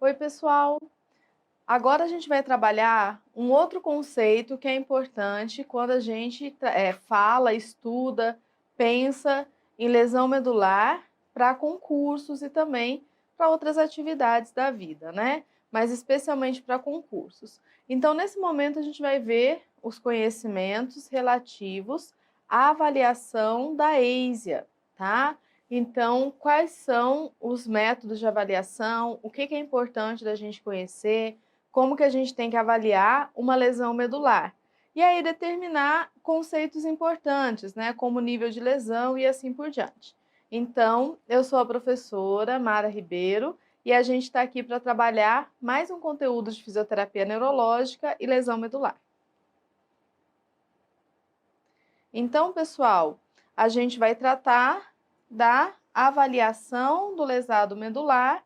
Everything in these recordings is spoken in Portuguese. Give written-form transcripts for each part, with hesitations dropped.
Oi, pessoal! Agora a gente vai trabalhar um outro conceito que é importante quando a gente fala, estuda, pensa em lesão medular para concursos e também para outras atividades da vida, né? Mas especialmente para concursos. Então, nesse momento, a gente vai ver os conhecimentos relativos à avaliação da EISEA, tá? Então, quais são os métodos de avaliação, o que é importante da gente conhecer, como que a gente tem que avaliar uma lesão medular. E aí determinar conceitos importantes, né, como nível de lesão e assim por diante. Então, eu sou a professora Mara Ribeiro e a gente está aqui para trabalhar mais um conteúdo de fisioterapia neurológica e lesão medular. Então, pessoal, a gente vai tratar da avaliação do lesado medular,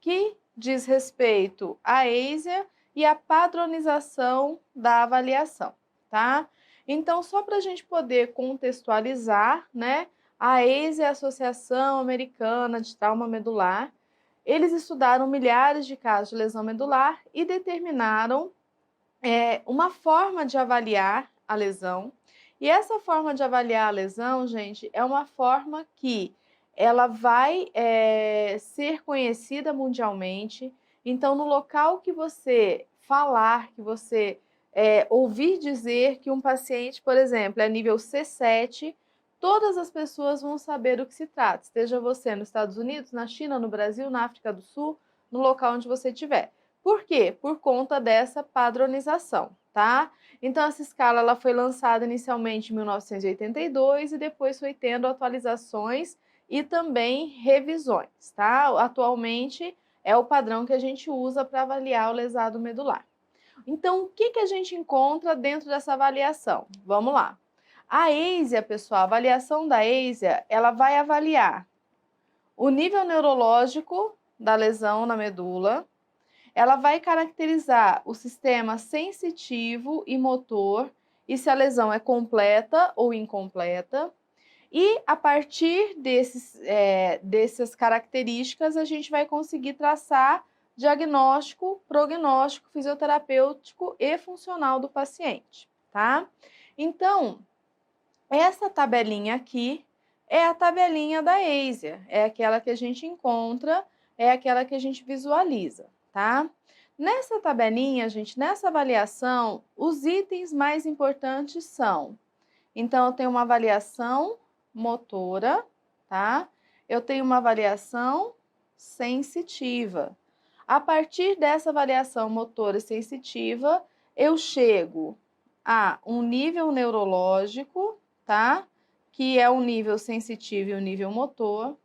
que diz respeito à EISEA e à padronização da avaliação, tá? Então, só para a gente poder contextualizar, né? A EISEA é a Associação Americana de Trauma Medular. Eles estudaram milhares de casos de lesão medular e determinaram uma forma de avaliar a lesão. E essa forma de avaliar a lesão, gente, é uma forma que ela vai ser conhecida mundialmente. Então, no local que você falar, que você ouvir dizer que um paciente, por exemplo, é nível C7, todas as pessoas vão saber do que se trata. Esteja você nos Estados Unidos, na China, no Brasil, na África do Sul, no local onde você estiver. Por quê? Por conta dessa padronização, tá? Então, essa escala ela foi lançada inicialmente em 1982 e depois foi tendo atualizações e também revisões, tá? Atualmente é o padrão que a gente usa para avaliar o lesado medular. Então, o que a gente encontra dentro dessa avaliação? Vamos lá. A EISEA, pessoal, a avaliação da EISEA, ela vai avaliar o nível neurológico da lesão na medula. Ela vai caracterizar o sistema sensitivo e motor e se a lesão é completa ou incompleta. E a partir dessas características, a gente vai conseguir traçar diagnóstico, prognóstico, fisioterapêutico e funcional do paciente, tá? Então, essa tabelinha aqui é a tabelinha da EISEA, é aquela que a gente encontra, é aquela que a gente visualiza, tá? Nessa tabelinha, gente, nessa avaliação, os itens mais importantes são, então, eu tenho uma avaliação motora, tá? Eu tenho uma avaliação sensitiva. A partir dessa avaliação motora e sensitiva, eu chego a um nível neurológico, tá? Que é o nível sensitivo e o nível motor.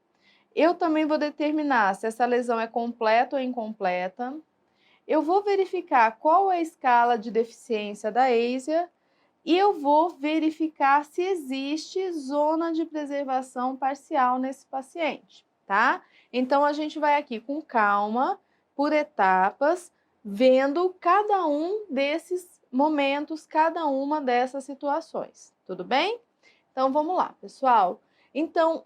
Eu também vou determinar se essa lesão é completa ou incompleta. Eu vou verificar qual é a escala de deficiência da EISEA e eu vou verificar se existe zona de preservação parcial nesse paciente, tá? Então, a gente vai aqui com calma, por etapas, vendo cada um desses momentos, cada uma dessas situações, tudo bem? Então, vamos lá, pessoal. Então,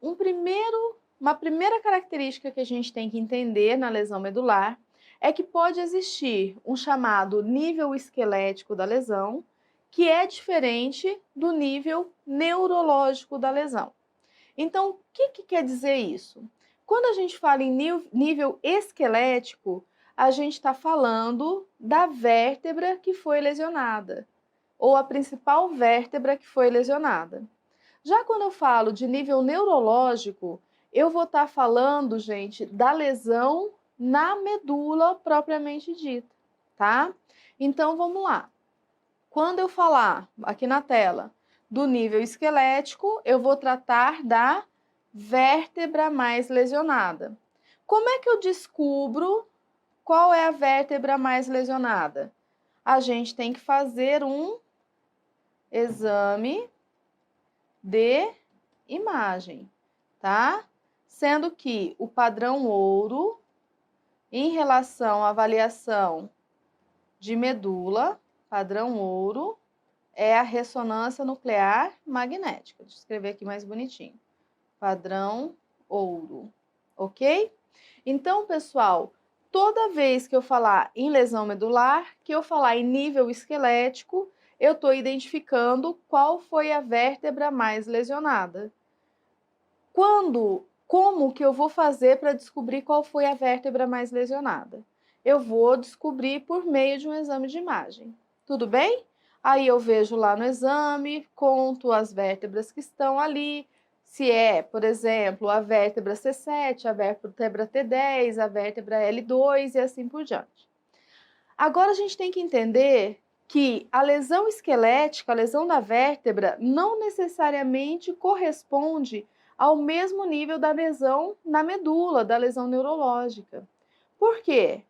uma primeira característica que a gente tem que entender na lesão medular é que pode existir um chamado nível esquelético da lesão, que é diferente do nível neurológico da lesão. Então, o que quer dizer isso? Quando a gente fala em nível esquelético, a gente está falando da vértebra que foi lesionada, ou a principal vértebra que foi lesionada. Já quando eu falo de nível neurológico, eu vou estar falando, gente, da lesão na medula propriamente dita, tá? Então, vamos lá. Quando eu falar aqui na tela do nível esquelético, eu vou tratar da vértebra mais lesionada. Como é que eu descubro qual é a vértebra mais lesionada? A gente tem que fazer um exame de imagem, tá? Sendo que o padrão ouro, em relação à avaliação de medula, padrão ouro, é a ressonância nuclear magnética. Deixa eu escrever aqui mais bonitinho. Padrão ouro, ok? Então, pessoal, toda vez que eu falar em lesão medular, que eu falar em nível esquelético, eu estou identificando qual foi a vértebra mais lesionada. Como que eu vou fazer para descobrir qual foi a vértebra mais lesionada? Eu vou descobrir por meio de um exame de imagem. Tudo bem? Aí eu vejo lá no exame, conto as vértebras que estão ali, se é, por exemplo, a vértebra C7, a vértebra T10, a vértebra L2 e assim por diante. Agora a gente tem que entender que a lesão esquelética, a lesão da vértebra, não necessariamente corresponde ao mesmo nível da lesão na medula, da lesão neurológica. Por quê?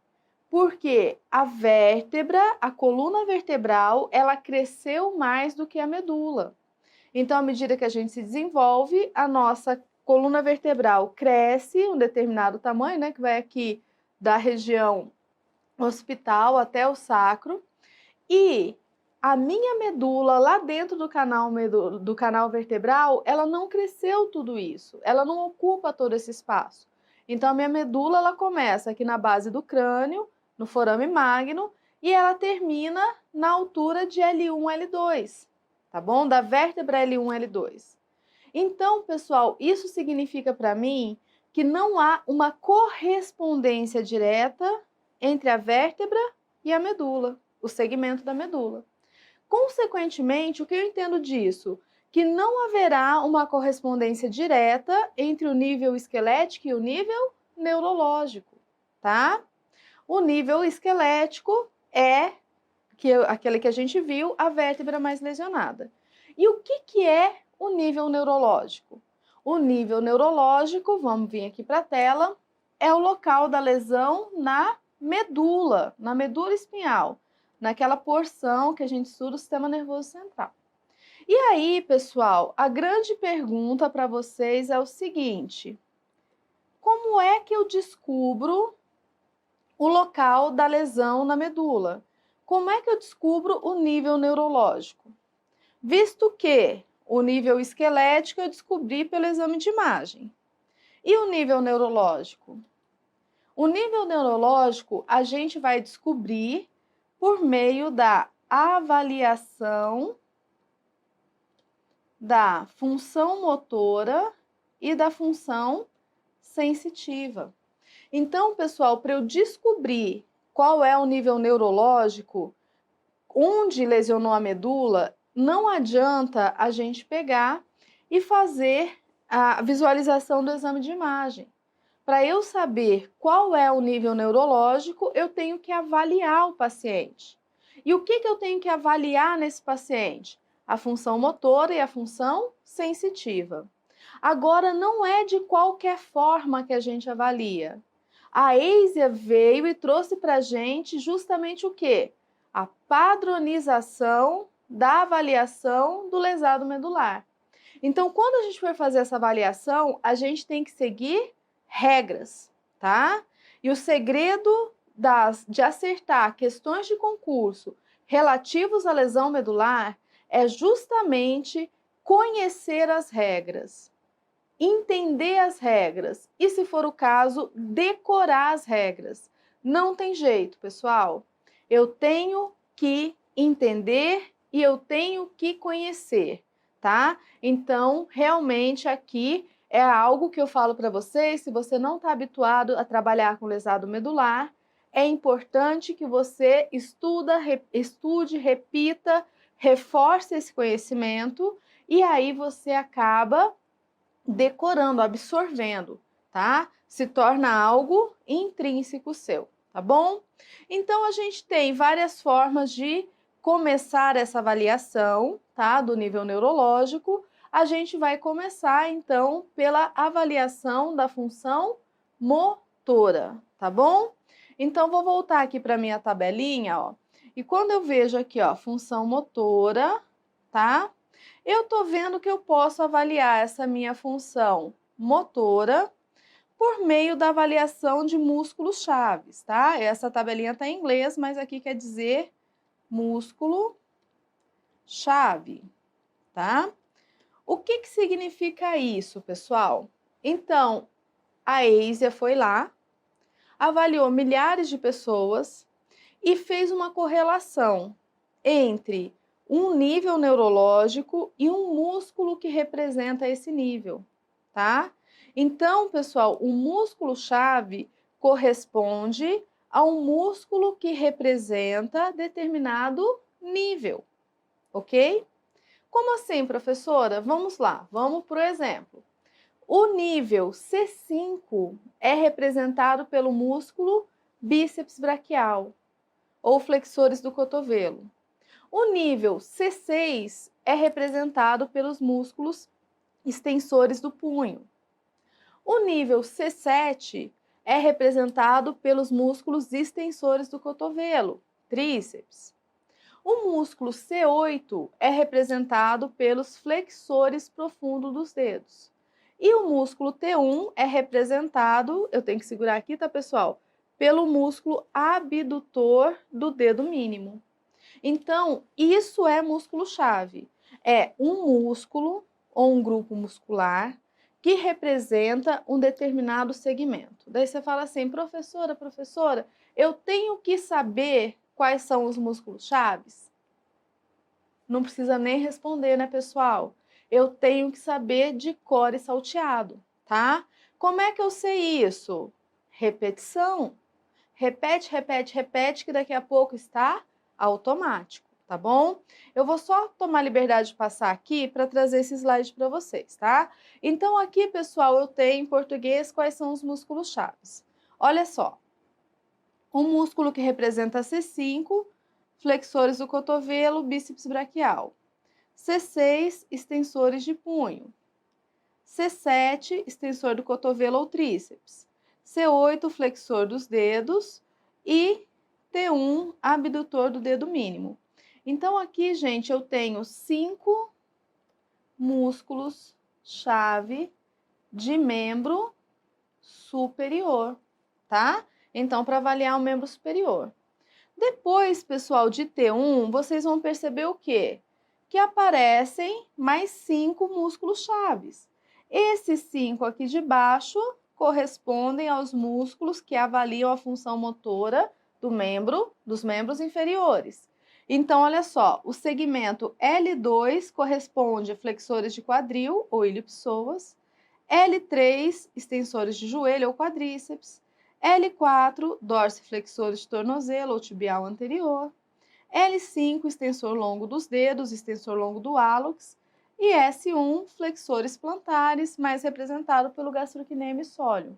Porque a vértebra, a coluna vertebral, ela cresceu mais do que a medula. Então, à medida que a gente se desenvolve, a nossa coluna vertebral cresce um determinado tamanho, né, que vai aqui da região occipital até o sacro, e a minha medula lá dentro do canal vertebral, ela não cresceu tudo isso, ela não ocupa todo esse espaço. Então a minha medula ela começa aqui na base do crânio, no forame magno, e ela termina na altura de L1, L2, tá bom? Da vértebra L1, L2. Então, pessoal, isso significa para mim que não há uma correspondência direta entre a vértebra e a medula, o segmento da medula. Consequentemente, o que eu entendo disso? Que não haverá uma correspondência direta entre o nível esquelético e o nível neurológico, tá? O nível esquelético é aquele que a gente viu, a vértebra mais lesionada. E o que é o nível neurológico? O nível neurológico, vamos vir aqui para a tela, é o local da lesão na medula espinhal, naquela porção que a gente estuda o sistema nervoso central. E aí, pessoal, a grande pergunta para vocês é o seguinte: como é que eu descubro o local da lesão na medula? Como é que eu descubro o nível neurológico? Visto que o nível esquelético eu descobri pelo exame de imagem. E o nível neurológico? O nível neurológico a gente vai descobrir por meio da avaliação da função motora e da função sensitiva. Então, pessoal, para eu descobrir qual é o nível neurológico, onde lesionou a medula, não adianta a gente pegar e fazer a visualização do exame de imagem. Para eu saber qual é o nível neurológico, eu tenho que avaliar o paciente. E o que eu tenho que avaliar nesse paciente? A função motora e a função sensitiva. Agora, não é de qualquer forma que a gente avalia. A EISEA veio e trouxe para a gente justamente o quê? A padronização da avaliação do lesado medular. Então, quando a gente for fazer essa avaliação, a gente tem que seguir regras, tá? E o segredo de acertar questões de concurso relativos à lesão medular é justamente conhecer as regras, entender as regras e, se for o caso, decorar as regras. Não tem jeito, pessoal. Eu tenho que entender e eu tenho que conhecer, tá? Então, realmente aqui é algo que eu falo para vocês, se você não está habituado a trabalhar com lesado medular, é importante que você estude, repita, reforce esse conhecimento e aí você acaba decorando, absorvendo, tá? Se torna algo intrínseco seu, tá bom? Então, a gente tem várias formas de começar essa avaliação, tá? Do nível neurológico. A gente vai começar, então, pela avaliação da função motora, tá bom? Então, vou voltar aqui para minha tabelinha, ó. E quando eu vejo aqui, ó, função motora, tá? Eu estou vendo que eu posso avaliar essa minha função motora por meio da avaliação de músculos chaves, tá? Essa tabelinha está em inglês, mas aqui quer dizer músculo chave, tá? O que significa isso, pessoal? Então, a EISEA foi lá, avaliou milhares de pessoas e fez uma correlação entre um nível neurológico e um músculo que representa esse nível, tá? Então, pessoal, o músculo-chave corresponde a um músculo que representa determinado nível, ok? Como assim, professora? Vamos lá, vamos para o exemplo. O nível C5 é representado pelo músculo bíceps braquial ou flexores do cotovelo. O nível C6 é representado pelos músculos extensores do punho. O nível C7 é representado pelos músculos extensores do cotovelo, tríceps. O músculo C8 é representado pelos flexores profundos dos dedos. E o músculo T1 é representado, eu tenho que segurar aqui, tá, pessoal? Pelo músculo abdutor do dedo mínimo. Então, isso é músculo-chave. É um músculo ou um grupo muscular que representa um determinado segmento. Daí você fala assim, professora, eu tenho que saber quais são os músculos-chaves? Não precisa nem responder, né, pessoal? Eu tenho que saber de cor e salteado, tá? Como é que eu sei isso? Repetição. Repete, que daqui a pouco está automático, tá bom? Eu vou só tomar liberdade de passar aqui para trazer esse slide para vocês, tá? Então, aqui, pessoal, eu tenho em português quais são os músculos-chaves. Olha só, um músculo que representa C5, flexores do cotovelo, bíceps braquial. C6, extensores de punho. C7, extensor do cotovelo ou tríceps. C8, flexor dos dedos. E T1, abdutor do dedo mínimo. Então, aqui, gente, eu tenho 5 músculos-chave de membro superior, tá? Então, para avaliar o membro superior. Depois, pessoal, de T1, vocês vão perceber o quê? Que aparecem mais 5 músculos-chaves. Esses 5 aqui de baixo correspondem aos músculos que avaliam a função motora dos membros inferiores. Então, olha só, o segmento L2 corresponde a flexores de quadril ou ilipsoas, L3, extensores de joelho ou quadríceps, L4, dorsiflexores de tornozelo ou tibial anterior, L5, extensor longo dos dedos, extensor longo do hálux, e S1, flexores plantares, mais representado pelo gastrocnêmio sóleo.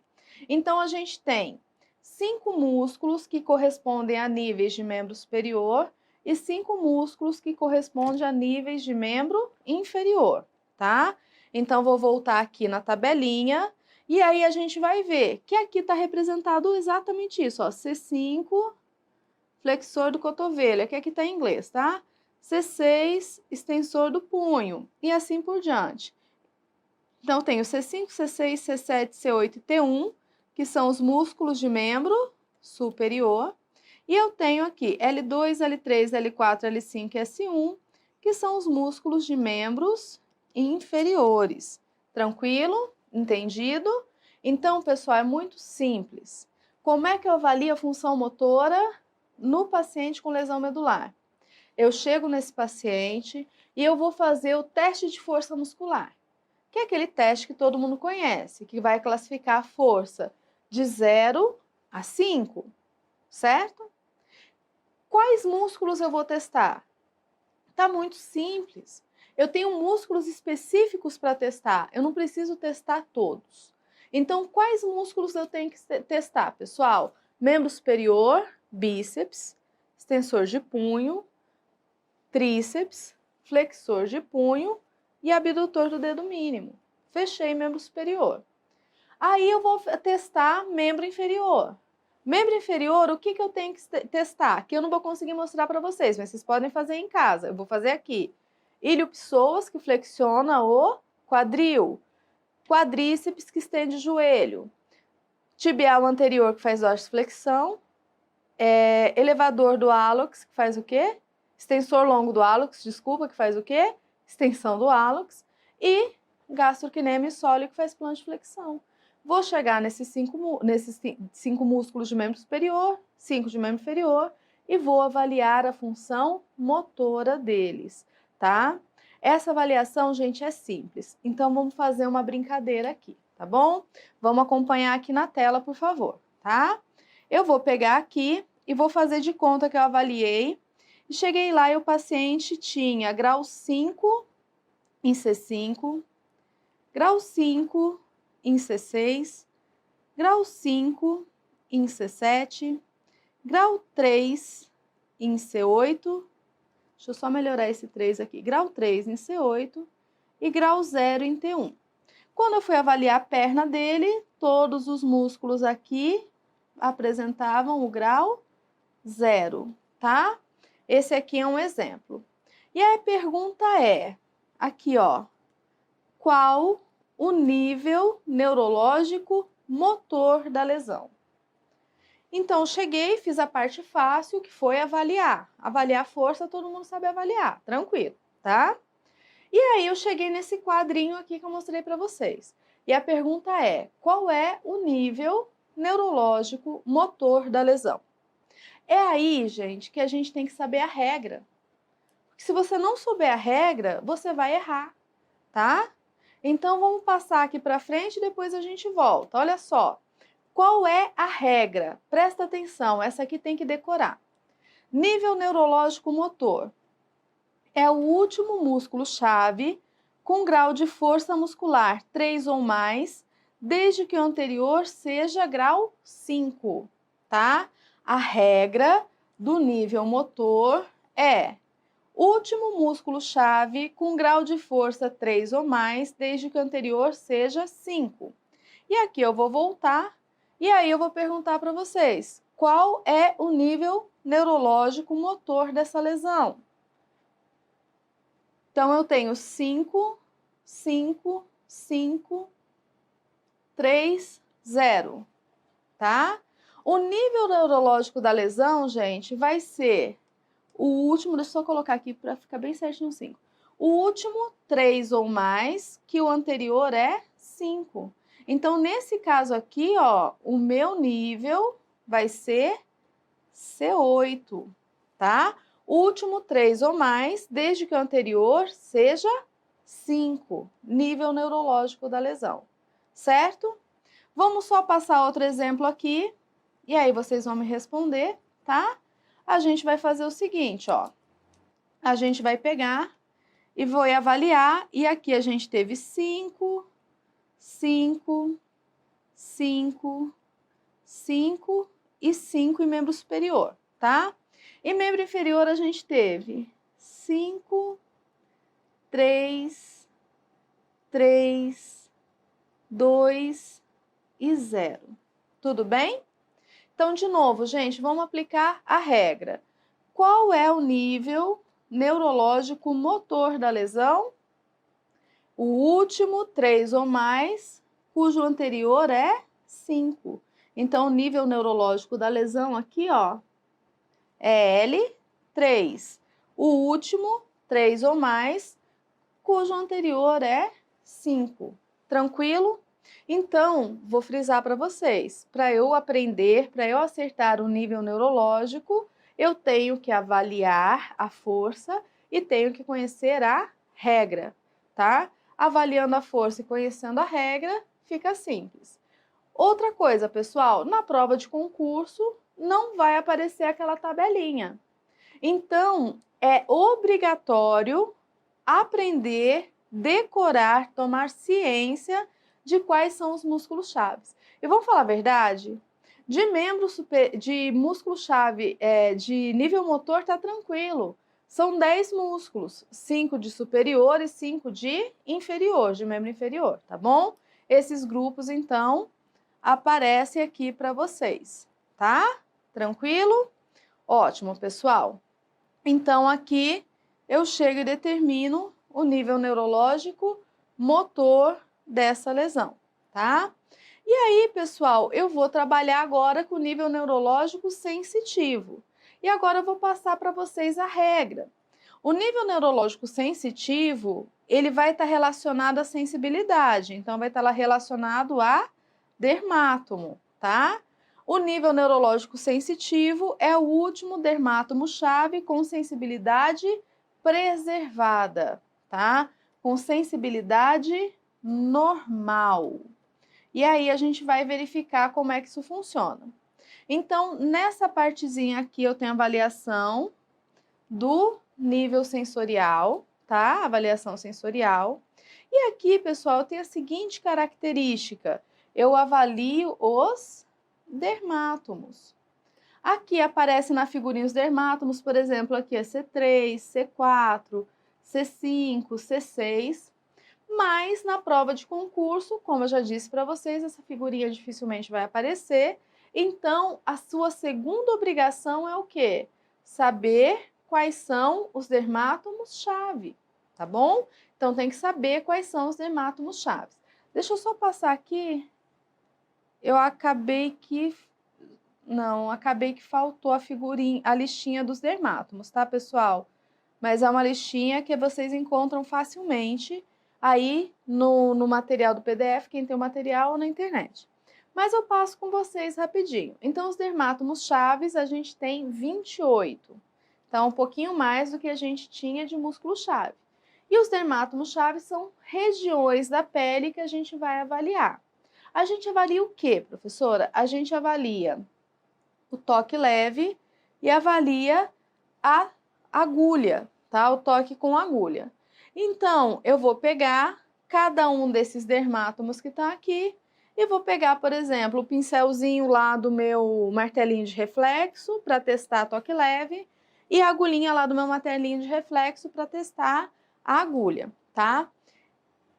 Então, a gente tem 5 músculos que correspondem a níveis de membro superior e 5 músculos que correspondem a níveis de membro inferior, tá? Então, vou voltar aqui na tabelinha e aí a gente vai ver que aqui está representado exatamente isso, ó, C5, flexor do cotovelo, aqui está em inglês, tá? C6, extensor do punho, e assim por diante. Então, tenho C5, C6, C7, C8 e T1, que são os músculos de membro superior, e eu tenho aqui L2, L3, L4, L5 e S1, que são os músculos de membros inferiores. Tranquilo? Entendido? Então, pessoal, é muito simples. Como é que eu avalio a função motora no paciente com lesão medular? Eu chego nesse paciente e eu vou fazer o teste de força muscular, que é aquele teste que todo mundo conhece, que vai classificar a força de 0 a 5, certo? Quais músculos eu vou testar? Tá muito simples. Eu tenho músculos específicos para testar, eu não preciso testar todos. Então, quais músculos eu tenho que testar, pessoal? Membro superior, bíceps, extensor de punho, tríceps, flexor de punho e abdutor do dedo mínimo. Fechei membro superior. Aí eu vou testar membro inferior. Membro inferior, o que eu tenho que testar? Que eu não vou conseguir mostrar para vocês, mas vocês podem fazer em casa. Eu vou fazer aqui. Ilho-psoas, que flexiona o quadril. Quadríceps, que estende o joelho. Tibial anterior, que faz dorsiflexão. Elevador do hálux, que faz o quê? Extensor longo do hálux, desculpa, que faz o quê? Extensão do hálux. E gastrocnêmio sóleo, que faz plantiflexão. vou chegar nesses cinco músculos de membro superior, 5 de membro inferior, e vou avaliar a função motora deles, tá? Essa avaliação, gente, é simples. Então, vamos fazer uma brincadeira aqui, tá bom? Vamos acompanhar aqui na tela, por favor, tá? Eu vou pegar aqui e vou fazer de conta que eu avaliei. E cheguei lá e o paciente tinha grau 5 em C5, grau 5 em C6, grau 5 em C7, grau 3 em C8, deixa eu só melhorar esse 3 aqui, grau 3 em C8 e grau 0 em T1. Quando eu fui avaliar a perna dele, todos os músculos aqui apresentavam o grau 0, tá? Esse aqui é um exemplo. E aí a pergunta é, aqui ó, qual o nível neurológico motor da lesão? Então, cheguei, fiz a parte fácil, que foi avaliar. Avaliar a força, todo mundo sabe avaliar, tranquilo, tá? E aí eu cheguei nesse quadrinho aqui que eu mostrei para vocês. E a pergunta é, qual é o nível neurológico motor da lesão? É aí, gente, que a gente tem que saber a regra. Porque se você não souber a regra, você vai errar, tá? Então, vamos passar aqui para frente e depois a gente volta. Olha só. Qual é a regra? Presta atenção, essa aqui tem que decorar. Nível neurológico motor é o último músculo-chave com grau de força muscular 3 ou mais, desde que o anterior seja grau 5, tá? A regra do nível motor é último músculo-chave com grau de força 3 ou mais, desde que o anterior seja 5. E aqui eu vou voltar. E aí eu vou perguntar para vocês, qual é o nível neurológico motor dessa lesão? Então, eu tenho 5, 5, 5, 3, 0, tá? O nível neurológico da lesão, gente, vai ser o último, deixa eu só colocar aqui para ficar bem certinho 5. O último 3 ou mais, que o anterior é 5. Então, nesse caso aqui, ó, o meu nível vai ser C8, tá? O último 3 ou mais, desde que o anterior seja 5, nível neurológico da lesão, certo? Vamos só passar outro exemplo aqui, e aí vocês vão me responder, tá? A gente vai fazer o seguinte, ó. A gente vai pegar e vou avaliar, e aqui a gente teve 5, 5, 5, 5 e 5 em membro superior, tá? Em membro inferior a gente teve 5, 3, 3, 2 e 0. Tudo bem? Então, de novo, gente, vamos aplicar a regra. Qual é o nível neurológico motor da lesão? O último, 3 ou mais, cujo anterior é 5. Então, o nível neurológico da lesão aqui, ó, é L3. O último, 3 ou mais, cujo anterior é 5. Tranquilo? Então, vou frisar para vocês. Para eu aprender, para eu acertar o nível neurológico, eu tenho que avaliar a força e tenho que conhecer a regra, tá? Avaliando a força e conhecendo a regra, fica simples. Outra coisa, pessoal, na prova de concurso não vai aparecer aquela tabelinha. Então, é obrigatório aprender, decorar, tomar ciência de quais são os músculos-chaves. E vamos falar a verdade? De músculo-chave de nível motor tá tranquilo. São 10 músculos, 5 de superior e 5 de inferior, de membro inferior, tá bom? Esses grupos, então, aparecem aqui para vocês, tá? Tranquilo? Ótimo, pessoal. Então, aqui eu chego e determino o nível neurológico motor dessa lesão, tá? E aí, pessoal, eu vou trabalhar agora com o nível neurológico sensitivo. E agora eu vou passar para vocês a regra. O nível neurológico sensitivo, ele vai estar relacionado à sensibilidade, então vai estar lá relacionado à dermátomo, tá? O nível neurológico sensitivo é o último dermátomo-chave com sensibilidade preservada, tá? Com sensibilidade normal. E aí a gente vai verificar como é que isso funciona. Então, nessa partezinha aqui eu tenho a avaliação do nível sensorial, tá? Avaliação sensorial. E aqui, pessoal, tem a seguinte característica: eu avalio os dermátomos. Aqui aparece na figurinha os dermátomos, por exemplo, aqui é C3, C4, C5, C6. Mas na prova de concurso, como eu já disse para vocês, essa figurinha dificilmente vai aparecer. Então, a sua segunda obrigação é o quê? Saber quais são os dermátomos-chave, tá bom? Então, tem que saber quais são os dermátomos-chave. Deixa eu só passar aqui. Eu acabei que... Não, acabei que faltou a figurinha, a listinha dos dermátomos, tá, pessoal? Mas é uma listinha que vocês encontram facilmente aí no material do PDF, quem tem o material, ou na internet. Mas eu passo com vocês rapidinho. Então, os dermátomos chaves, a gente tem 28. Então, um pouquinho mais do que a gente tinha de músculo-chave. E os dermátomos chaves são regiões da pele que a gente vai avaliar. A gente avalia o quê, professora? A gente avalia o toque leve e avalia a agulha, tá? O toque com agulha. Então, eu vou pegar cada um desses dermátomos que está aqui e vou pegar, por exemplo, o pincelzinho lá do meu martelinho de reflexo para testar toque leve e a agulhinha lá do meu martelinho de reflexo para testar a agulha, tá?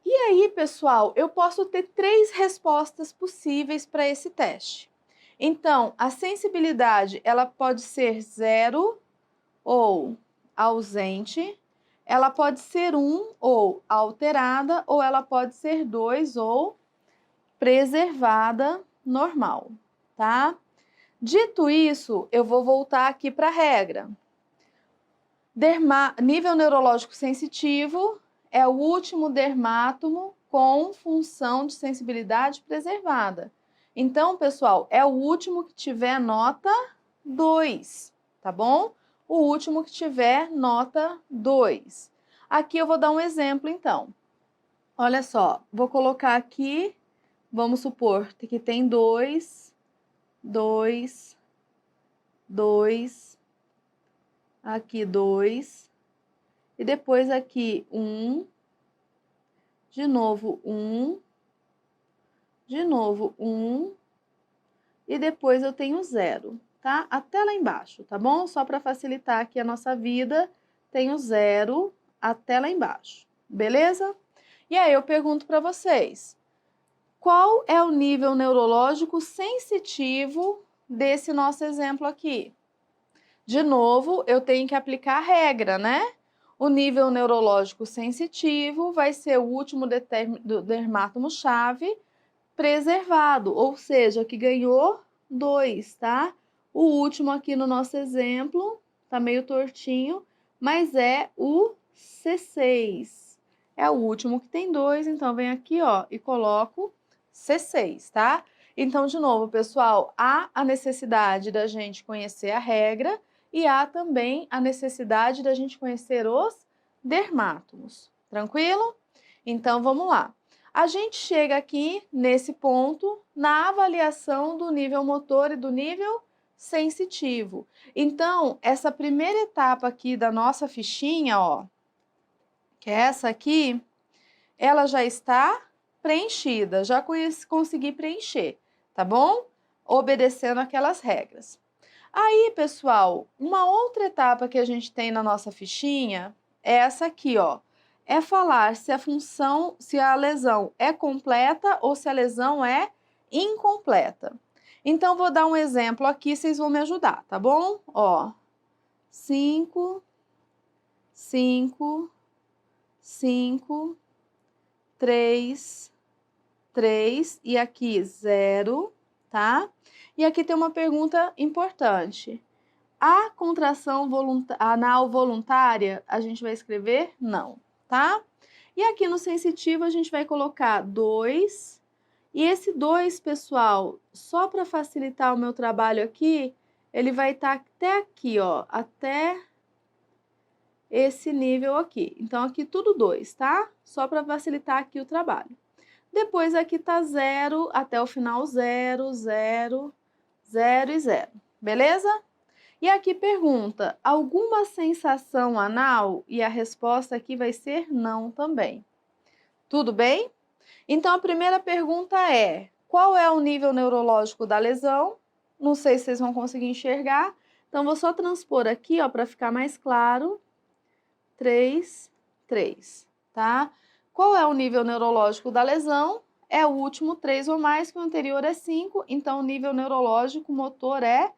E aí, pessoal, eu posso ter 3 respostas possíveis para esse teste. Então, a sensibilidade, ela pode ser 0 ou ausente, ela pode ser 1 ou alterada, ou ela pode ser 2 ou preservada normal, tá? Dito isso, eu vou voltar aqui para a regra. Nível neurológico sensitivo é o último dermátomo com função de sensibilidade preservada. Então, pessoal, é o último que tiver nota 2, tá bom? O último que tiver nota 2. Aqui eu vou dar um exemplo, então. Olha só, vou colocar aqui, vamos supor que tem 2, 2, 2, aqui 2, e depois aqui 1, de novo 1, de novo 1, e depois eu tenho 0. Tá? Até lá embaixo, tá bom? Só para facilitar aqui a nossa vida, tenho 0 até lá embaixo, beleza? E aí eu pergunto para vocês, qual é o nível neurológico sensitivo desse nosso exemplo aqui? De novo, eu tenho que aplicar a regra, né? O nível neurológico sensitivo vai ser o último dermátomo-chave preservado, ou seja, que ganhou 2, tá? O último aqui no nosso exemplo, tá meio tortinho, mas é o C6. É o último que tem 2, então vem aqui, ó, e coloco C6, tá? Então, de novo, pessoal, há a necessidade da gente conhecer a regra e há também a necessidade da gente conhecer os dermátomos. Tranquilo? Então, vamos lá. A gente chega aqui nesse ponto na avaliação do nível motor e do nível sensitivo. Então, essa primeira etapa aqui da nossa fichinha, ó, que é essa aqui, ela já está preenchida, já consegui preencher, tá bom? Obedecendo aquelas regras. Aí, pessoal, uma outra etapa que a gente tem na nossa fichinha é essa aqui, ó. É falar se a lesão é completa ou se a lesão é incompleta. Então, vou dar um exemplo aqui, vocês vão me ajudar, tá bom? Ó, 5, 5, 5, 3, 3 e aqui 0, tá? E aqui tem uma pergunta importante. A contração anal voluntária, a gente vai escrever não, tá? E aqui no sensitivo a gente vai colocar 2 E esse 2, pessoal, só para facilitar o meu trabalho aqui, ele vai estar até aqui, ó, até esse nível aqui. Então, aqui tudo 2, tá? Só para facilitar aqui o trabalho. Depois aqui tá 0, até o final 0, 0, 0 e 0, beleza? E aqui pergunta, alguma sensação anal? E a resposta aqui vai ser não também. Tudo bem? Então, a primeira pergunta é, qual é o nível neurológico da lesão? Não sei se vocês vão conseguir enxergar. Então, vou só transpor aqui, ó, para ficar mais claro. 3, 3, tá? Qual é o nível neurológico da lesão? É o último 3 ou mais, que o anterior é 5, então o nível neurológico motor é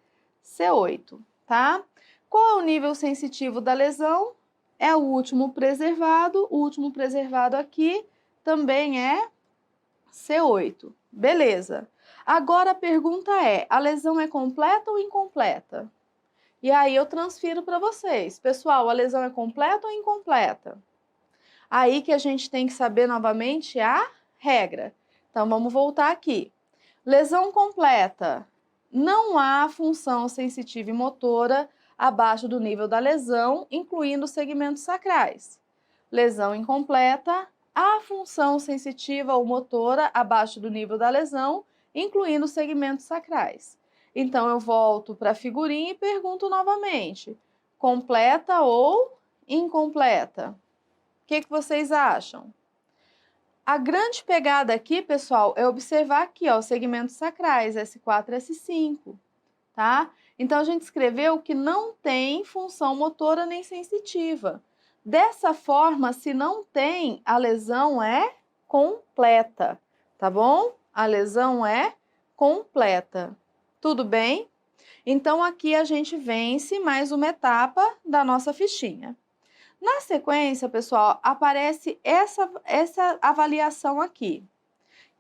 C8, tá? Qual é o nível sensitivo da lesão? É o último preservado aqui também é C8, beleza. Agora a pergunta é, a lesão é completa ou incompleta? E aí eu transfiro para vocês. Pessoal, a lesão é completa ou incompleta? Aí que a gente tem que saber novamente a regra. Então, vamos voltar aqui. Lesão completa. Não há função sensitiva e motora abaixo do nível da lesão, incluindo os segmentos sacrais. Lesão incompleta. Há função sensitiva ou motora abaixo do nível da lesão, incluindo os segmentos sacrais. Então, eu volto para a figurinha e pergunto novamente, completa ou incompleta? O que vocês acham? A grande pegada aqui, pessoal, é observar aqui, ó, os segmentos sacrais, S4 e S5, tá? Então, a gente escreveu que não tem função motora nem sensitiva. Dessa forma, se não tem, a lesão é completa, tá bom? A lesão é completa. Tudo bem? Então, aqui a gente vence mais uma etapa da nossa fichinha. Na sequência, pessoal, aparece essa avaliação aqui,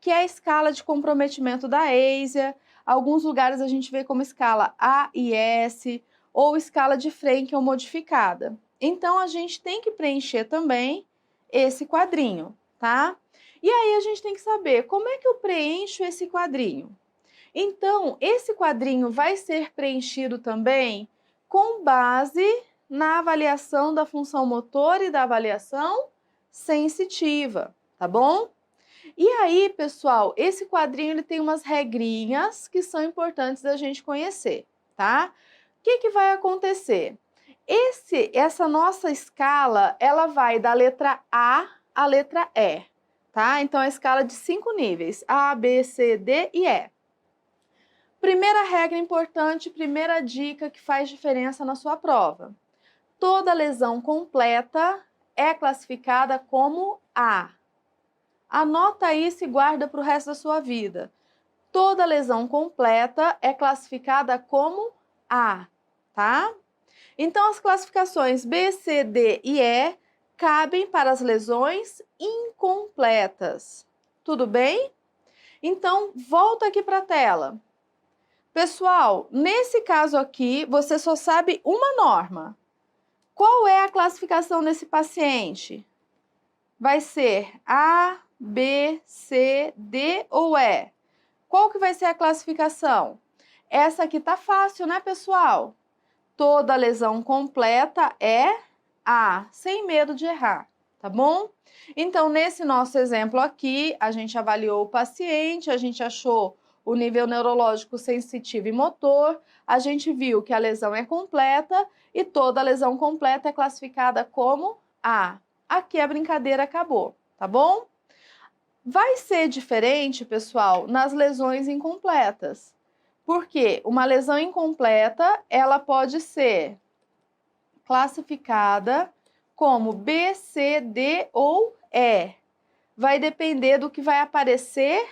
que é a escala de comprometimento da ASIA. Alguns lugares a gente vê como escala AIS ou escala de Frenkel modificada. Então, a gente tem que preencher também esse quadrinho, tá? E aí, a gente tem que saber como é que eu preencho esse quadrinho. Então, esse quadrinho vai ser preenchido também com base na avaliação da função motora e da avaliação sensitiva, tá bom? E aí, pessoal, esse quadrinho ele tem umas regrinhas que são importantes da gente conhecer, tá? O que vai acontecer? Essa nossa escala, ela vai da letra A à letra E, tá? Então, a escala de 5 níveis, A, B, C, D e E. Primeira regra importante, primeira dica que faz diferença na sua prova. Toda lesão completa é classificada como A. Anota isso e guarda para o resto da sua vida. Toda lesão completa é classificada como A, tá? Então, as classificações B, C, D e E cabem para as lesões incompletas. Tudo bem? Então, volta aqui para a tela. Pessoal, nesse caso aqui, você só sabe uma norma. Qual é a classificação desse paciente? Vai ser A, B, C, D ou E? Qual que vai ser a classificação? Essa aqui tá fácil, né, pessoal? Toda lesão completa é A, sem medo de errar, tá bom? Então, nesse nosso exemplo aqui, a gente avaliou o paciente, a gente achou o nível neurológico sensitivo e motor, a gente viu que a lesão é completa e toda lesão completa é classificada como A. Aqui a brincadeira acabou, tá bom? Vai ser diferente, pessoal, nas lesões incompletas. Porque uma lesão incompleta, ela pode ser classificada como B, C, D ou E. Vai depender do que vai aparecer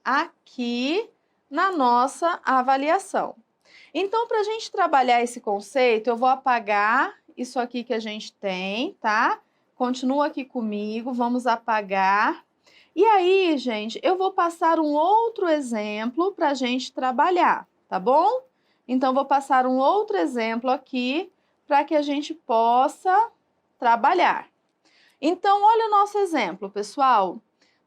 aqui na nossa avaliação. Então, para a gente trabalhar esse conceito, eu vou apagar isso aqui que a gente tem, tá? Continua aqui comigo, vamos apagar. E aí, gente, eu vou passar um outro exemplo para a gente trabalhar, tá bom? Então, vou passar um outro exemplo aqui para que a gente possa trabalhar. Então, olha o nosso exemplo, pessoal.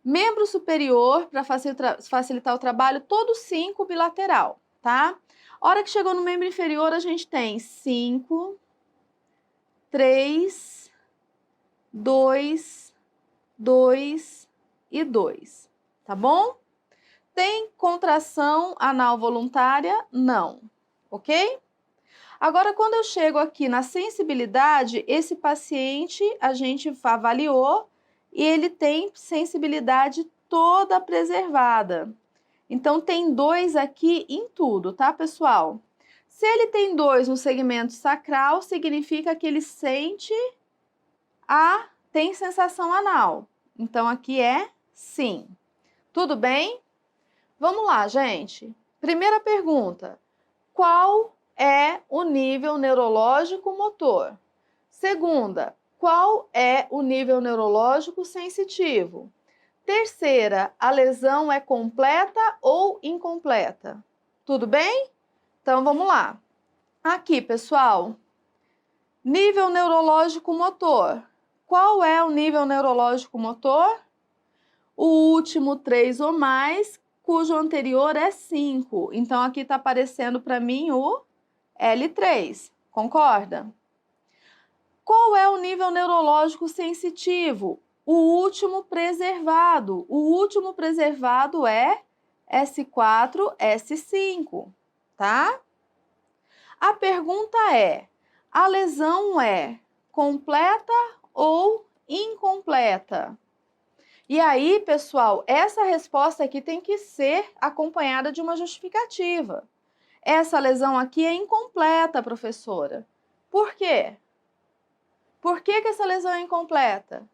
Membro superior, para facilitar o trabalho, todos 5 bilateral, tá? A hora que chegou no membro inferior, a gente tem 5, 3, 2, 2 e 2, tá bom? Tem contração anal voluntária? Não, ok? Agora, quando eu chego aqui na sensibilidade, esse paciente a gente avaliou e ele tem sensibilidade toda preservada. Então, tem 2 aqui em tudo, tá, pessoal? Se ele tem 2 no segmento sacral, significa que ele tem sensação anal. Então, aqui é sim. Tudo bem? Vamos lá, gente. Primeira pergunta. Qual é o nível neurológico motor? Segunda, qual é o nível neurológico sensitivo? Terceira, a lesão é completa ou incompleta? Tudo bem? Então, vamos lá. Aqui, pessoal, nível neurológico motor. Qual é o nível neurológico motor? O último 3 ou mais, cujo anterior é 5. Então, aqui está aparecendo para mim o L3, concorda? Qual é o nível neurológico sensitivo? O último preservado. O último preservado é S4, S5, tá? A pergunta é, a lesão é completa ou incompleta? E aí, pessoal, essa resposta aqui tem que ser acompanhada de uma justificativa. Essa lesão aqui é incompleta, professora. Por quê? Por que essa lesão é incompleta?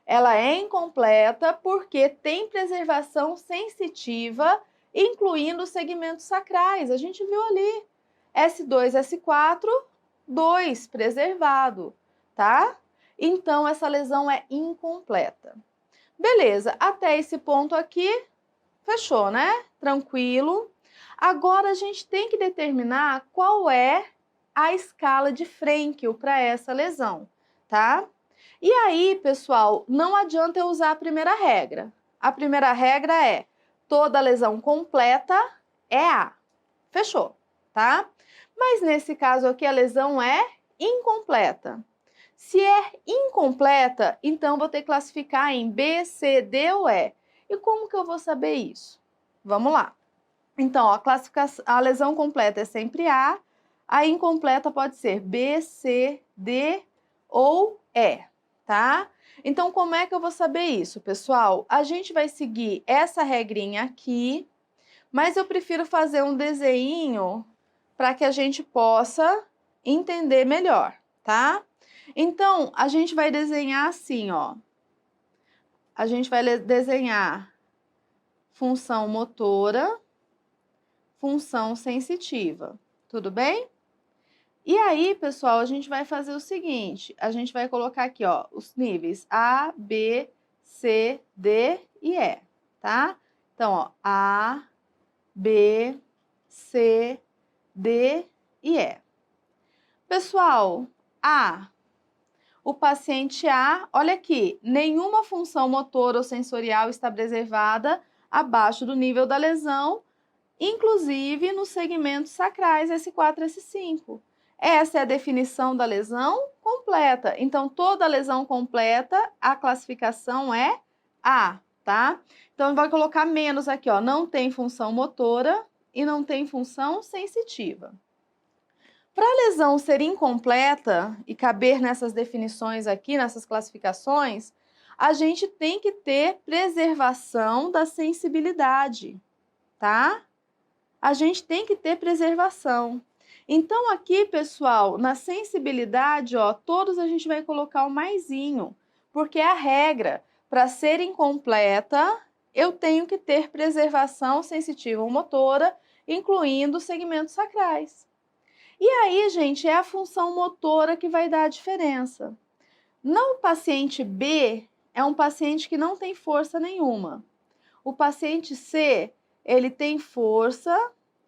Ela é incompleta porque tem preservação sensitiva, incluindo os segmentos sacrais. A gente viu ali. S2, S4, 2 preservado, tá? Então, essa lesão é incompleta. Beleza, até esse ponto aqui, fechou, né? Tranquilo. Agora, a gente tem que determinar qual é a escala de Frenkel para essa lesão, tá? E aí, pessoal, não adianta eu usar a primeira regra. A primeira regra é, toda lesão completa é A. Fechou, tá? Mas nesse caso aqui, a lesão é incompleta. Se é incompleta, então vou ter que classificar em B, C, D ou E. E como que eu vou saber isso? Vamos lá. Então, ó, a lesão completa é sempre a incompleta pode ser B, C, D ou E, tá? Então, como é que eu vou saber isso, pessoal? A gente vai seguir essa regrinha aqui, mas eu prefiro fazer um desenho para que a gente possa entender melhor, tá? Então, a gente vai desenhar assim, ó. A gente vai desenhar função motora, função sensitiva, tudo bem? E aí, pessoal, a gente vai fazer o seguinte, a gente vai colocar aqui, ó, os níveis A, B, C, D e E, tá? Então, ó, A, B, C, D e E. Pessoal, o paciente A, olha aqui, nenhuma função motora ou sensorial está preservada abaixo do nível da lesão, inclusive nos segmentos sacrais S4 e S5. Essa é a definição da lesão completa. Então, toda lesão completa, a classificação é A, tá? Então, vai colocar menos aqui, ó, não tem função motora e não tem função sensitiva. Para a lesão ser incompleta e caber nessas definições aqui, nessas classificações, a gente tem que ter preservação da sensibilidade, tá? A gente tem que ter preservação. Então, aqui, pessoal, na sensibilidade, ó, todos a gente vai colocar o maisinho, porque é a regra. Para ser incompleta, eu tenho que ter preservação sensitiva ou motora, incluindo os segmentos sacrais. E aí, gente, é a função motora que vai dar a diferença. No paciente B, é um paciente que não tem força nenhuma. O paciente C, ele tem força,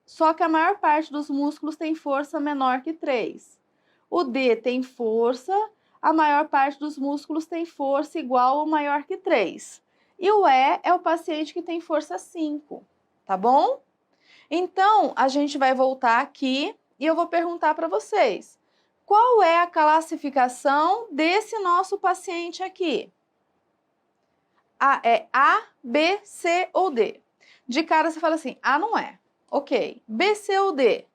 só que a maior parte dos músculos tem força menor que 3. O D tem força, a maior parte dos músculos tem força igual ou maior que 3. E o E é o paciente que tem força 5, tá bom? Então, a gente vai voltar aqui e eu vou perguntar para vocês. Qual é a classificação desse nosso paciente aqui? É A, B, C ou D? De cara você fala assim, A não é. Ok. B, C ou D?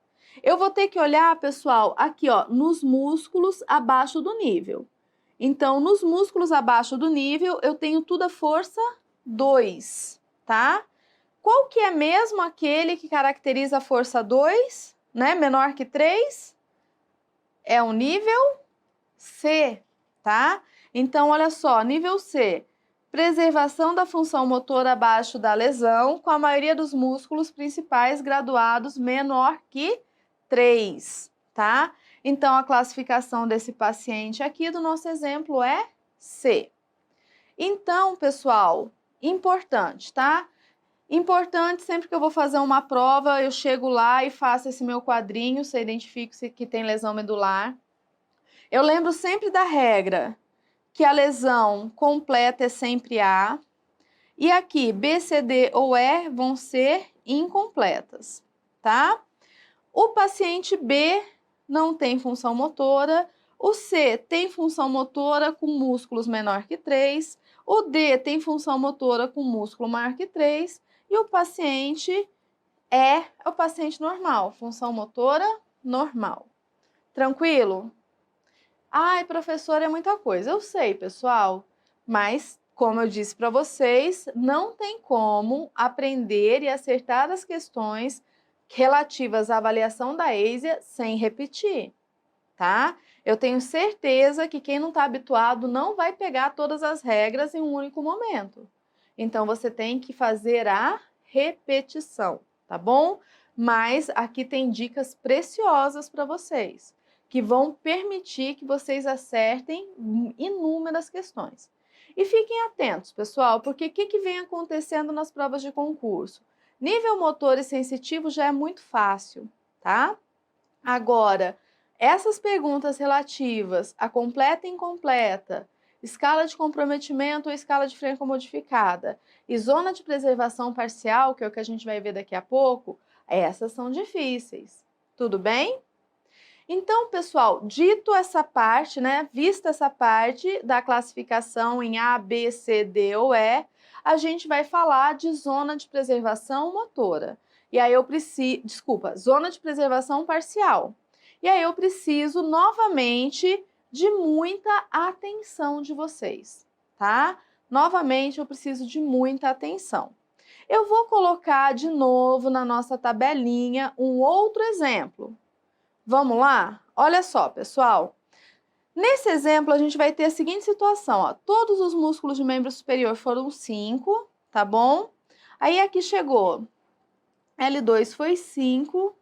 Eu vou ter que olhar, pessoal, aqui ó, nos músculos abaixo do nível. Então, nos músculos abaixo do nível, eu tenho tudo a força 2, tá? Qual que é mesmo aquele que caracteriza a força 2, né? Menor que 3? É o nível C, tá? Então, olha só, nível C, preservação da função motora abaixo da lesão, com a maioria dos músculos principais graduados menor que 3, tá? Então, a classificação desse paciente aqui do nosso exemplo é C. Então, pessoal, importante, tá? Importante, sempre que eu vou fazer uma prova, eu chego lá e faço esse meu quadrinho, você identifica que tem lesão medular. Eu lembro sempre da regra, que a lesão completa é sempre A, e aqui B, C, D ou E vão ser incompletas, tá? O paciente B não tem função motora, o C tem função motora com músculos menor que 3, o D tem função motora com músculo maior que 3, e o paciente E é o paciente normal, função motora normal. Tranquilo? Ai, professor, é muita coisa. Eu sei, pessoal, mas, como eu disse para vocês, não tem como aprender e acertar as questões relativas à avaliação da EISEA sem repetir, tá? Eu tenho certeza que quem não está habituado não vai pegar todas as regras em um único momento. Então, você tem que fazer a repetição, tá bom? Mas aqui tem dicas preciosas para vocês, que vão permitir que vocês acertem inúmeras questões. E fiquem atentos, pessoal, porque o que vem acontecendo nas provas de concurso? Nível motor e sensitivo já é muito fácil, tá? Agora, essas perguntas relativas a completa e incompleta, escala de comprometimento ou escala de Frankel modificada e zona de preservação parcial, que é o que a gente vai ver daqui a pouco, essas são difíceis. Tudo bem? Então, pessoal, dito essa parte, né, vista essa parte da classificação em A, B, C, D ou E, a gente vai falar de zona de preservação motora. E aí eu preciso, zona de preservação parcial. E aí eu preciso novamente de muita atenção de vocês, tá? Novamente eu preciso de muita atenção. Eu vou colocar de novo na nossa tabelinha um outro exemplo. Vamos lá? Olha só, pessoal. Nesse exemplo, a gente vai ter a seguinte situação, ó. Todos os músculos de membro superior foram 5, tá bom? Aí aqui chegou L2 foi 5,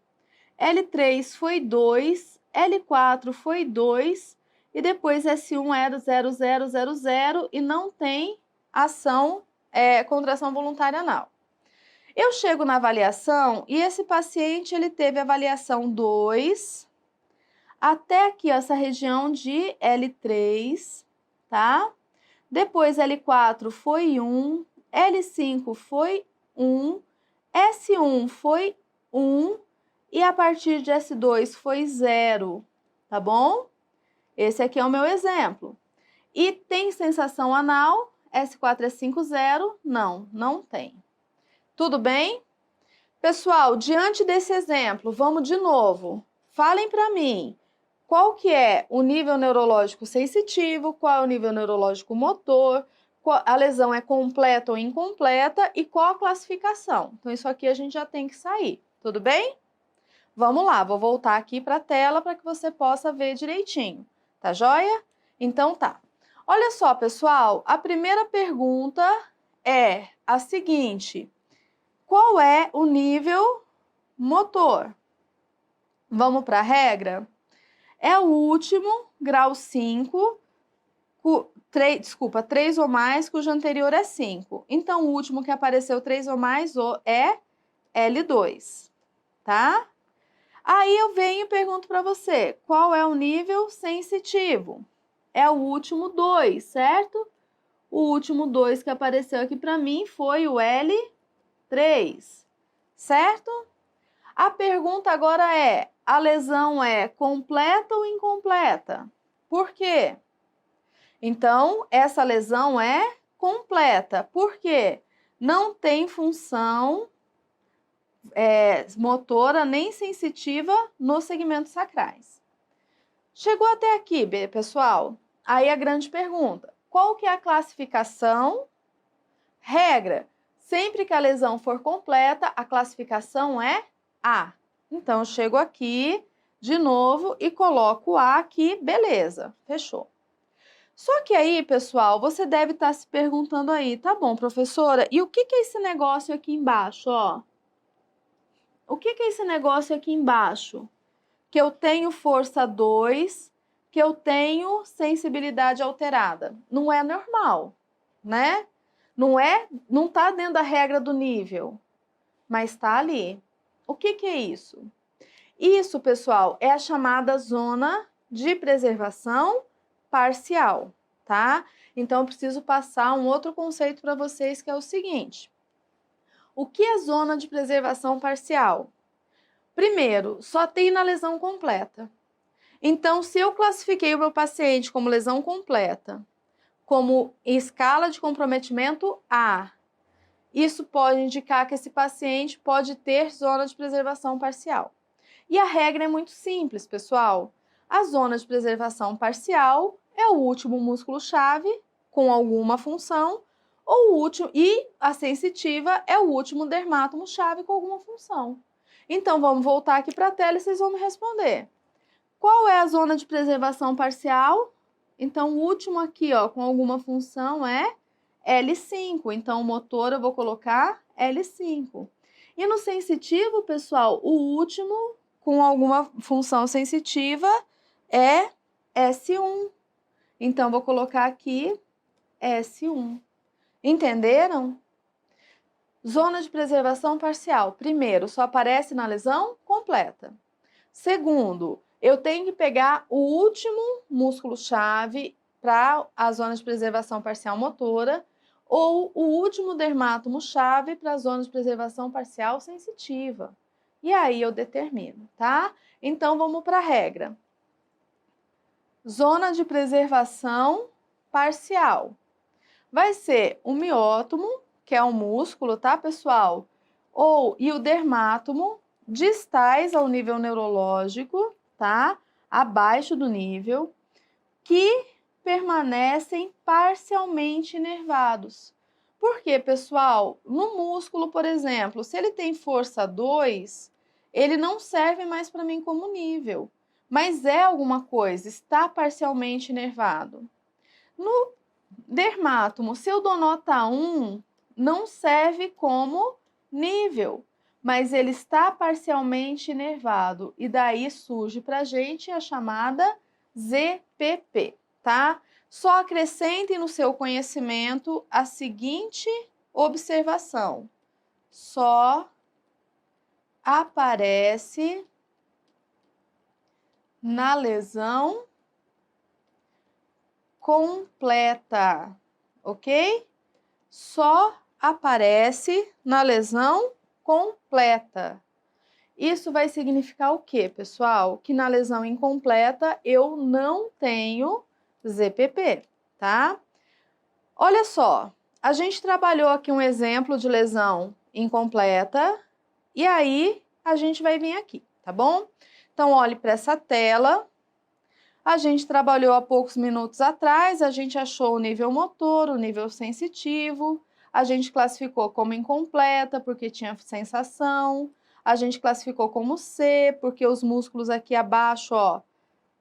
L3 foi 2, L4 foi 2 e depois S1 era 0,000 e não tem ação, contração voluntária anal. Eu chego na avaliação e esse paciente ele teve avaliação 2 até aqui ó, essa região de L3, tá? Depois L4 foi 1, L5 foi 1, S1 foi 1 e a partir de S2 foi 0, tá bom? Esse aqui é o meu exemplo. E tem sensação anal? S4 é 5, 0? Não, não tem. Tudo bem? Pessoal, diante desse exemplo, vamos de novo. Falem para mim, qual que é o nível neurológico sensitivo, qual é o nível neurológico motor, a lesão é completa ou incompleta e qual a classificação. Então, isso aqui a gente já tem que sair, tudo bem? Vamos lá, vou voltar aqui para a tela para que você possa ver direitinho, tá joia? Então tá. Olha só, pessoal, a primeira pergunta é a seguinte: qual é o nível motor? Vamos para a regra? É o último, grau 5, 3 ou mais, cujo anterior é 5. Então, o último que apareceu 3 ou mais é L2, tá? Aí eu venho e pergunto para você, qual é o nível sensitivo? É o último 2, certo? O último 2 que apareceu aqui para mim foi o L3, certo? A pergunta agora é, a lesão é completa ou incompleta? Por quê? Então, essa lesão é completa. Por quê? Não tem função motora nem sensitiva nos segmentos sacrais. Chegou até aqui, pessoal? Aí a grande pergunta, qual que é a classificação? Regra, sempre que a lesão for completa, a classificação é A. Então, eu chego aqui de novo e coloco A aqui, beleza, fechou. Só que aí, pessoal, você deve estar se perguntando aí, tá bom, professora, e o que é esse negócio aqui embaixo, ó? O que é esse negócio aqui embaixo? Que eu tenho força 2, que eu tenho sensibilidade alterada. Não é normal, né? Não tá dentro da regra do nível, mas tá ali. O que é isso? Isso, pessoal, é a chamada zona de preservação parcial, tá? Então, eu preciso passar um outro conceito para vocês, que é o seguinte. O que é zona de preservação parcial? Primeiro, só tem na lesão completa. Então, se eu classifiquei o meu paciente como lesão completa, como escala de comprometimento A, isso pode indicar que esse paciente pode ter zona de preservação parcial. E a regra é muito simples, pessoal. A zona de preservação parcial é o último músculo-chave com alguma função, ou o último, e a sensitiva é o último dermátomo-chave com alguma função. Então, vamos voltar aqui para a tela e vocês vão me responder. Qual é a zona de preservação parcial? Então, o último aqui, ó, com alguma função é L5. Então, o motor eu vou colocar L5. E no sensitivo, pessoal, o último com alguma função sensitiva é S1. Então, vou colocar aqui S1. Entenderam? Zona de preservação parcial. Primeiro, só aparece na lesão completa. Segundo, eu tenho que pegar o último músculo-chave para a zona de preservação parcial motora ou o último dermátomo-chave para a zona de preservação parcial sensitiva. E aí eu determino, tá? Então, vamos para a regra. Zona de preservação parcial. Vai ser o miótomo, que é um músculo, tá, pessoal? E o dermátomo, distais ao nível neurológico, tá? Abaixo do nível, que permanecem parcialmente inervados. Por quê, pessoal? No músculo, por exemplo, se ele tem força 2, ele não serve mais para mim como nível, mas é alguma coisa, está parcialmente inervado. No dermátomo, se eu dou nota 1, não serve como nível, mas ele está parcialmente inervado e daí surge para a gente a chamada ZPP, tá? Só acrescentem no seu conhecimento a seguinte observação: só aparece na lesão completa, ok? Só aparece na lesão completa. Isso vai significar o quê, pessoal? Que na lesão incompleta eu não tenho ZPP, tá? Olha só, a gente trabalhou aqui um exemplo de lesão incompleta e aí a gente vai vir aqui, tá bom? Então, olhe para essa tela. A gente trabalhou há poucos minutos atrás, a gente achou o nível motor, o nível sensitivo, a gente classificou como incompleta porque tinha sensação, a gente classificou como C porque os músculos aqui abaixo, ó,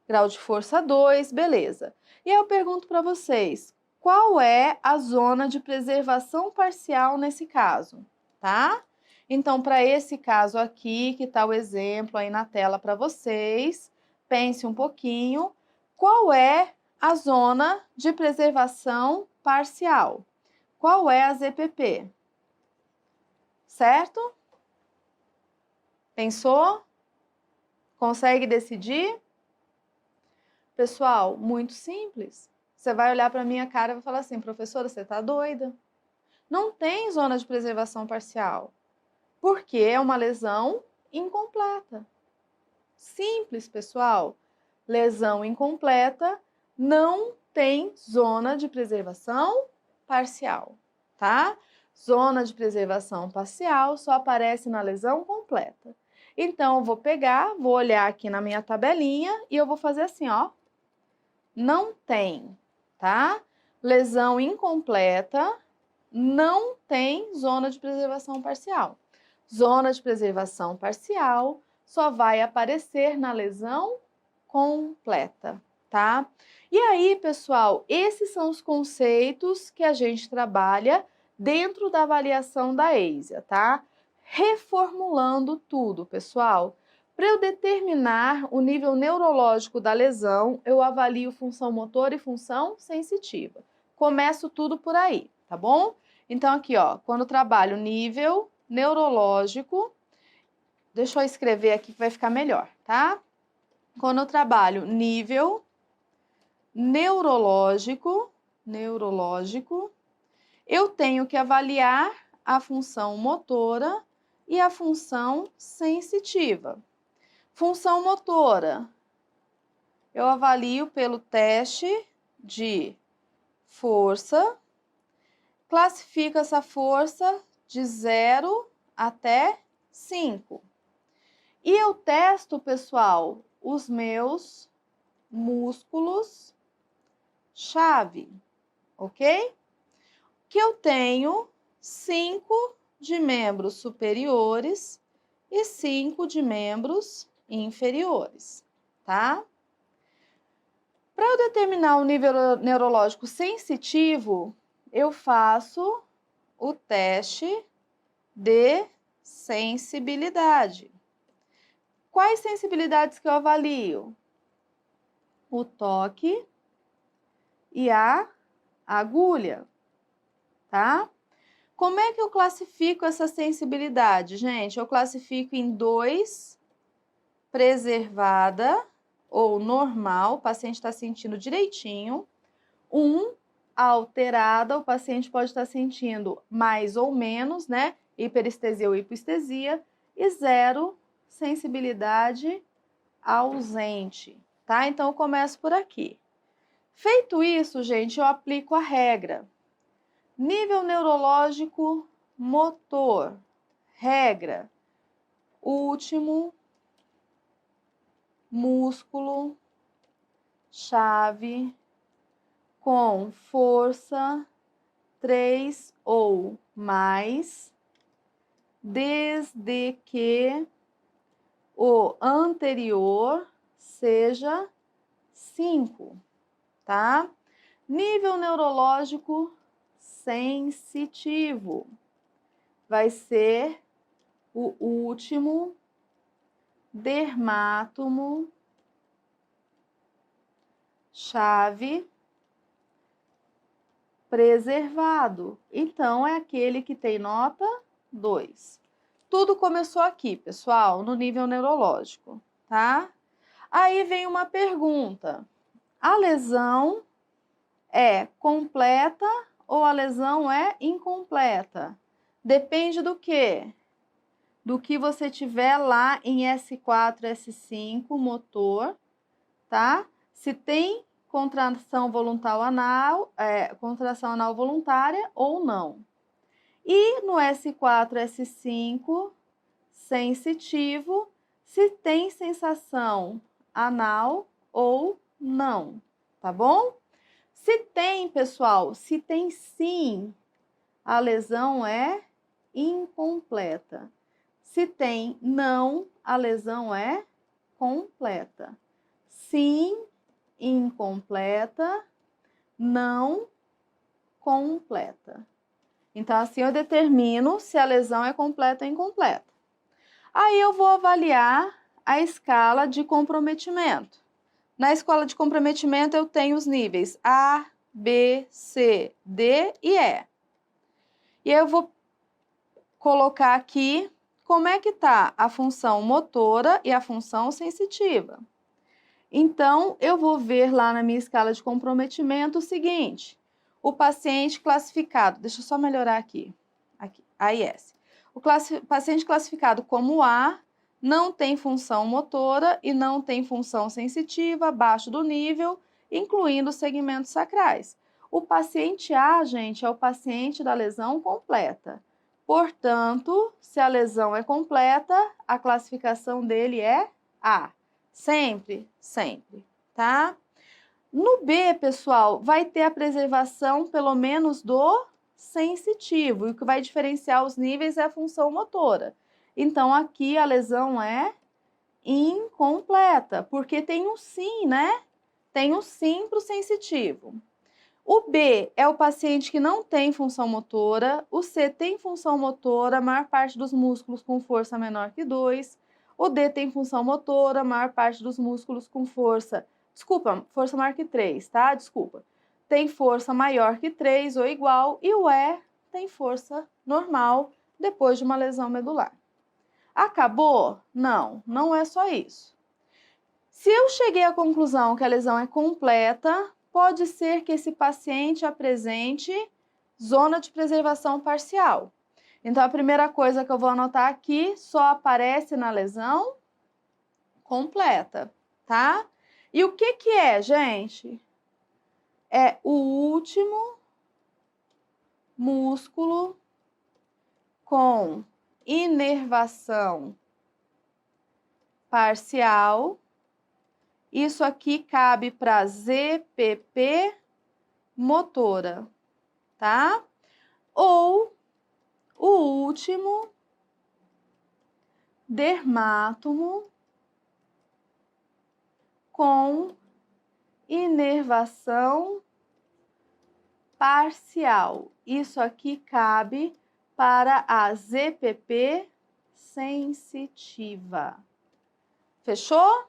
grau de força 2, beleza. E aí eu pergunto para vocês, qual é a zona de preservação parcial nesse caso, tá? Então, para esse caso aqui, que está o exemplo aí na tela para vocês, pense um pouquinho, qual é a zona de preservação parcial? Qual é a ZPP? Certo? Pensou? Consegue decidir? Pessoal, muito simples. você vai olhar para a minha cara e vai falar assim, professora, você está doida? Não tem zona de preservação parcial, porque é uma lesão incompleta. Simples, pessoal. Lesão incompleta não tem zona de preservação parcial, tá? Zona de preservação parcial só aparece na lesão completa. Então, eu vou pegar, vou olhar aqui na minha tabelinha e eu vou fazer assim, ó. Não tem, tá? Lesão incompleta não tem zona de preservação parcial. Zona de preservação parcial só vai aparecer na lesão completa, tá? E aí, pessoal, esses são os conceitos que a gente trabalha dentro da avaliação da EISA, tá? Reformulando tudo, pessoal. Para eu determinar o nível neurológico da lesão, eu avalio função motora e função sensitiva. Começo tudo por aí, tá bom? Então, aqui, ó, quando eu trabalho nível neurológico, deixa eu escrever aqui que vai ficar melhor, tá? Quando eu trabalho nível neurológico, eu tenho que avaliar a função motora e a função sensitiva. Função motora, eu avalio pelo teste de força, classifico essa força de 0 até 5. E eu testo, pessoal, os meus músculos chave, ok? Que eu tenho 5 de membros superiores e 5 de membros inferiores, tá? Para eu determinar o nível neurológico sensitivo, eu faço o teste de sensibilidade. Quais sensibilidades que eu avalio? O toque e a agulha, tá? Como é que eu classifico essa sensibilidade, gente? Eu classifico em 2, preservada ou normal, o paciente está sentindo direitinho. 1, alterada, o paciente pode estar sentindo mais ou menos, né? Hiperestesia ou hipoestesia. E 0, sensibilidade ausente, tá? Então, eu começo por aqui. Feito isso, gente, eu aplico a regra. Nível neurológico motor. Regra. Último músculo chave com força 3 ou mais, desde que o anterior seja 5, tá? Nível neurológico sensitivo vai ser o último dermátomo chave preservado. Então, é aquele que tem nota 2. Tudo começou aqui, pessoal, no nível neurológico, tá? Aí vem uma pergunta. A lesão é completa ou a lesão é incompleta? Depende do quê? Do que você tiver lá em S4, S5, motor, tá? Se tem contração contração anal voluntária ou não. E no S4, S5, sensitivo, se tem sensação anal ou não, tá bom? Se tem, pessoal, se tem sim, a lesão é incompleta. Se tem não, a lesão é completa. Sim, incompleta, não completa. Então, assim eu determino se a lesão é completa ou incompleta. Aí eu vou avaliar a escala de comprometimento. Na escala de comprometimento eu tenho os níveis A, B, C, D e E. E eu vou colocar aqui como é que está a função motora e a função sensitiva. Então, eu vou ver lá na minha escala de comprometimento o seguinte: o paciente classificado, deixa eu só melhorar aqui, AIS. O paciente classificado como A não tem função motora e não tem função sensitiva abaixo do nível, incluindo os segmentos sacrais. O paciente A, gente, é o paciente da lesão completa. Portanto, se a lesão é completa, a classificação dele é A. Sempre, sempre, tá? No B, pessoal, vai ter a preservação pelo menos do sensitivo, e o que vai diferenciar os níveis é a função motora. Então, aqui a lesão é incompleta, porque tem um sim, né? Tem um sim para o sensitivo. O B é o paciente que não tem função motora, o C tem função motora, a maior parte dos músculos com força menor que 2, o D tem função motora, a maior parte dos músculos com força maior que 3, tá? Tem força maior que 3 ou igual, e o E tem força normal depois de uma lesão medular. Acabou? Não, não é só isso. Se eu cheguei à conclusão que a lesão é completa, pode ser que esse paciente apresente zona de preservação parcial. Então, a primeira coisa que eu vou anotar aqui, só aparece na lesão completa, tá? E o que é, gente? É o último músculo com inervação parcial. Isso aqui cabe para ZPP motora, tá? Ou o último dermátomo com inervação parcial. Isso aqui cabe para a ZPP sensitiva. Fechou?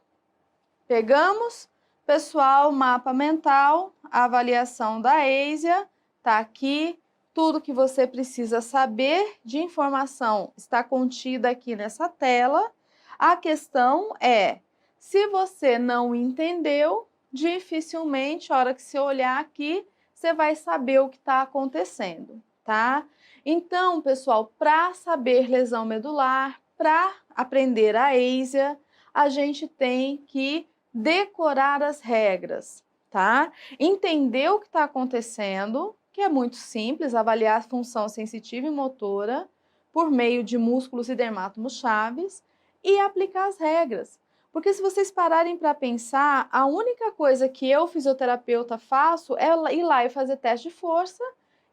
Pegamos? Pessoal, mapa mental, avaliação da EISEA, tá aqui. Tudo que você precisa saber de informação está contida aqui nessa tela. A questão é, se você não entendeu, dificilmente, a hora que você olhar aqui, você vai saber o que está acontecendo, tá? Então, pessoal, para saber lesão medular, para aprender a EISEA, a gente tem que decorar as regras, tá? Entender o que está acontecendo, que é muito simples, avaliar a função sensitiva e motora por meio de músculos e dermátomos chaves e aplicar as regras. Porque se vocês pararem para pensar, a única coisa que eu, fisioterapeuta, faço é ir lá e fazer teste de força,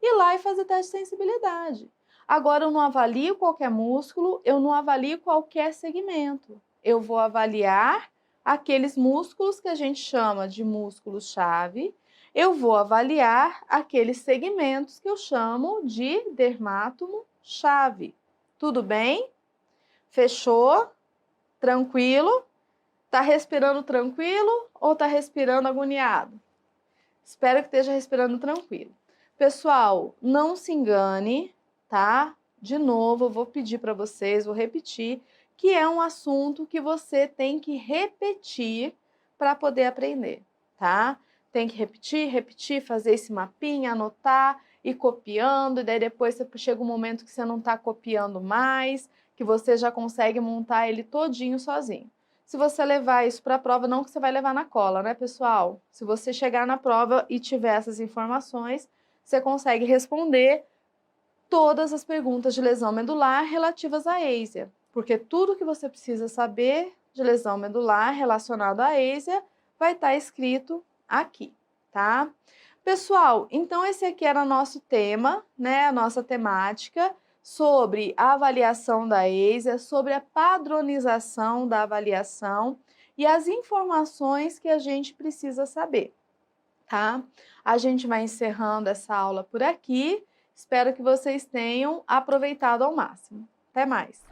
ir lá e fazer teste de sensibilidade. Agora, eu não avalio qualquer músculo, eu não avalio qualquer segmento. Eu vou avaliar aqueles músculos que a gente chama de músculos-chave, eu vou avaliar aqueles segmentos que eu chamo de dermátomo-chave. Tudo bem? Fechou? Tranquilo? Tá respirando tranquilo ou tá respirando agoniado? Espero que esteja respirando tranquilo. Pessoal, não se engane, tá? De novo, eu vou pedir para vocês, vou repetir, que é um assunto que você tem que repetir para poder aprender, tá? Tem que repetir, repetir, fazer esse mapinha, anotar, ir copiando, e daí depois chega um momento que você não está copiando mais, que você já consegue montar ele todinho sozinho. Se você levar isso para a prova, não que você vai levar na cola, né, pessoal? Se você chegar na prova e tiver essas informações, você consegue responder todas as perguntas de lesão medular relativas à EISEA, porque tudo que você precisa saber de lesão medular relacionado à EISEA vai estar escrito aqui, tá? Pessoal, então esse aqui era nosso tema, né, a nossa temática sobre a avaliação da EISEA, sobre a padronização da avaliação e as informações que a gente precisa saber, tá? A gente vai encerrando essa aula por aqui. Espero que vocês tenham aproveitado ao máximo. Até mais!